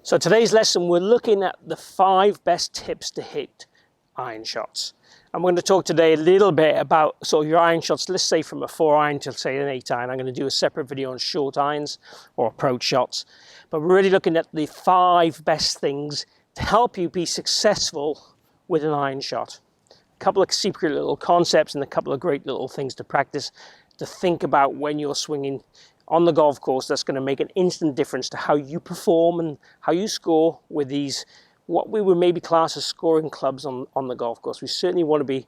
So today's lesson, we're looking at the 5 best tips to hit iron shots. I'm going to talk today a little bit about sort of your iron shots, let's say from a 4-iron to say an 8-iron. I'm going to do a separate video on short irons or approach shots. But we're really looking at the 5 best things to help you be successful with an iron shot. A couple of secret little concepts and a couple of great little things to practice, to think about when you're swinging on the golf course. That's going to make an instant difference to how you perform and how you score with these, what we would maybe class as scoring clubs on the golf course. We certainly want to be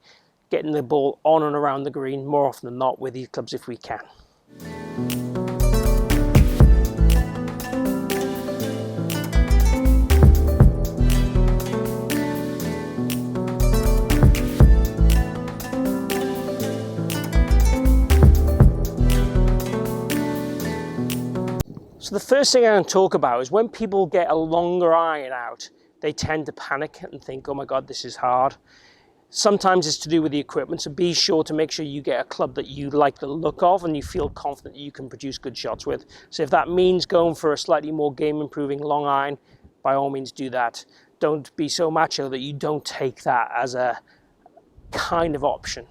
getting the ball on and around the green more often than not with these clubs if we can. So the first thing I'm going to talk about is when people get a longer iron out, they tend to panic and think, oh my God, this is hard. Sometimes it's to do with the equipment, so be sure to make sure you get a club that you like the look of and you feel confident that you can produce good shots with. So if that means going for a slightly more game improving long iron, by all means do that. Don't be so macho that you don't take that as a kind of option.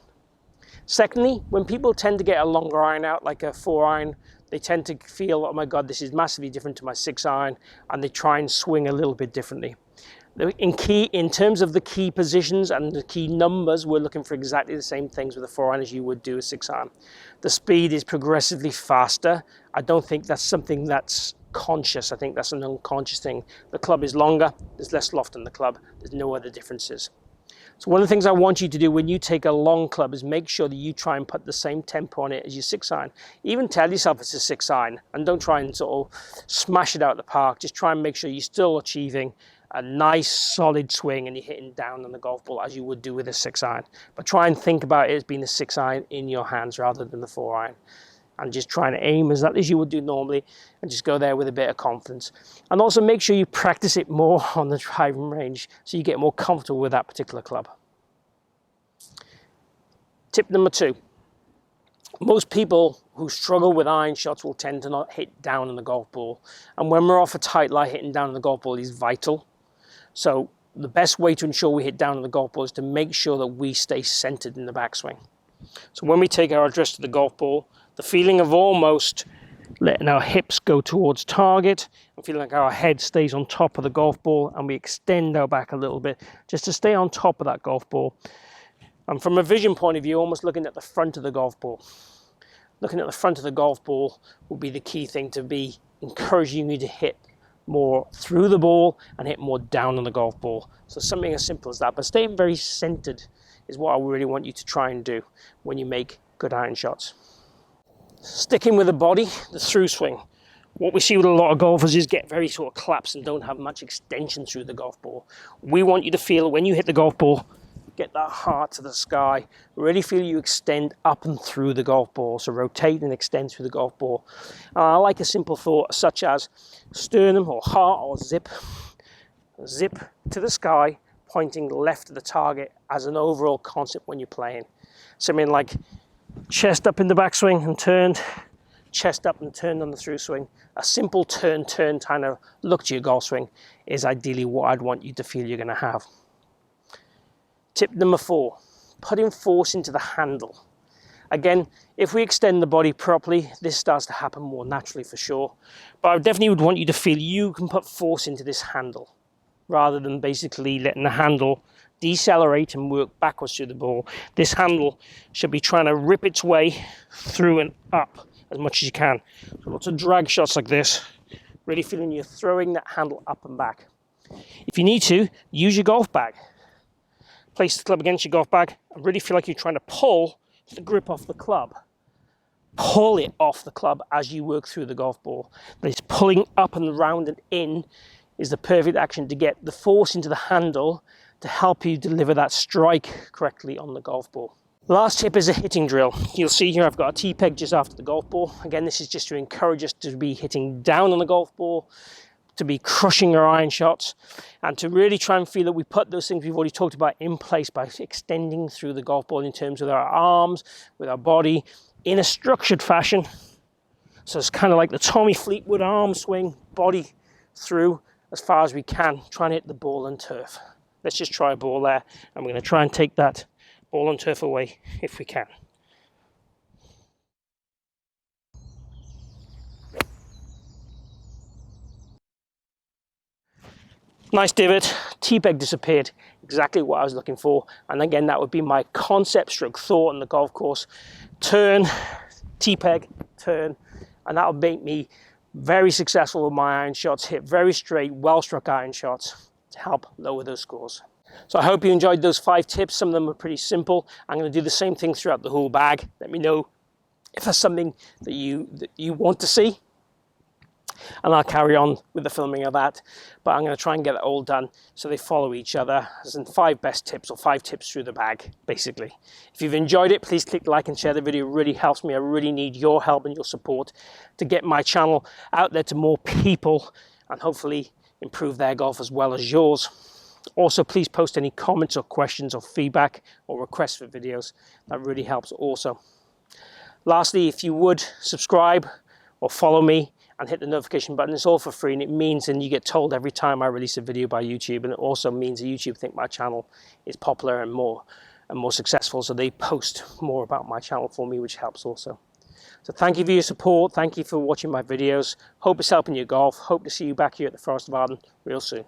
Secondly, when people tend to get a longer iron out, like a 4-iron, they tend to feel, oh my God, this is massively different to my 6-iron, and they try and swing a little bit differently. In terms of the key positions and the key numbers, we're looking for exactly the same things with a 4-iron as you would do a 6-iron. The speed is progressively faster. I don't think that's something that's conscious. I think that's an unconscious thing. The club is longer, there's less loft in the club, there's no other differences. So one of the things I want you to do when you take a long club is make sure that you try and put the same tempo on it as your 6-iron. Even tell yourself it's a 6-iron and don't try and sort of smash it out of the park. Just try and make sure you're still achieving a nice solid swing and you're hitting down on the golf ball as you would do with a 6-iron. But try and think about it as being a 6-iron in your hands rather than the 4-iron. And just try and aim as you would do normally and just go there with a bit of confidence. And also make sure you practice it more on the driving range so you get more comfortable with that particular club. Tip number 2. Most people who struggle with iron shots will tend to not hit down on the golf ball. And when we're off a tight lie, hitting down on the golf ball is vital. So the best way to ensure we hit down on the golf ball is to make sure that we stay centered in the backswing. So when we take our address to the golf ball, the feeling of almost letting our hips go towards target and feeling like our head stays on top of the golf ball and we extend our back a little bit just to stay on top of that golf ball. And from a vision point of view, almost looking at the front of the golf ball. Looking at the front of the golf ball will be the key thing to be encouraging you to hit more through the ball and hit more down on the golf ball. So something as simple as that, but staying very centered is what I really want you to try and do when you make good iron shots. Sticking with the body, the through swing. What we see with a lot of golfers is get very sort of collapsed and don't have much extension through the golf ball. We want you to feel when you hit the golf ball, get that heart to the sky, really feel you extend up and through the golf ball. So rotate and extend through the golf ball. I like a simple thought such as sternum or heart or zip. Zip to the sky, pointing left to the target as an overall concept when you're playing. Something like chest up in the backswing and turned, chest up and turned on the through swing. A simple turn kind of look to your golf swing is ideally what I'd want you to feel you're going to have. Tip number 4, putting force into the handle. Again, if we extend the body properly, this starts to happen more naturally for sure. But I definitely would want you to feel you can put force into this handle rather than basically letting the handle decelerate and work backwards through the ball. This handle should be trying to rip its way through and up as much as you can. So lots of drag shots like this, really feeling you're throwing that handle up and back. If you need to, use your golf bag. Place the club against your golf bag and really feel like you're trying to pull the grip off the club. Pull it off the club as you work through the golf ball. But it's pulling up and round and in is the perfect action to get the force into the handle to help you deliver that strike correctly on the golf ball. Last tip is a hitting drill. You'll see here I've got a T-peg just after the golf ball. Again, this is just to encourage us to be hitting down on the golf ball, to be crushing our iron shots, and to really try and feel that we put those things we've already talked about in place by extending through the golf ball in terms of our arms, with our body, in a structured fashion. So it's kind of like the Tommy Fleetwood arm swing, body through, as far as we can, try and hit the ball and turf. Let's just try a ball there, and we're going to try and take that ball and turf away if we can. Nice divot, T-peg disappeared, exactly what I was looking for. And again, that would be my concept stroke thought on the golf course. Turn, T-peg, turn, and that will make me very successful with my iron shots, hit very straight, well-struck iron shots to help lower those scores. So I hope you enjoyed those 5 tips. Some of them are pretty simple. I'm going to do the same thing throughout the whole bag. Let me know if there's something that you want to see, and I'll carry on with the filming of that. But I'm going to try and get it all done so they follow each other, as in 5 best tips, or 5 tips through the bag, basically. If you've enjoyed it, please click like and share the video. It really helps me. I really need your help and your support to get my channel out there to more people and hopefully improve their golf as well as yours. Also, please post any comments or questions or feedback or requests for videos. That really helps also. Lastly, if you would subscribe or follow me and hit the notification button, it's all for free, and it means and you get told every time I release a video by YouTube, and it also means that YouTube think my channel is popular and more successful, so they post more about my channel for me, which helps also. So thank you for your support, thank you for watching my videos. Hope it's helping your golf. Hope to see you back here at the Forest of Arden real soon.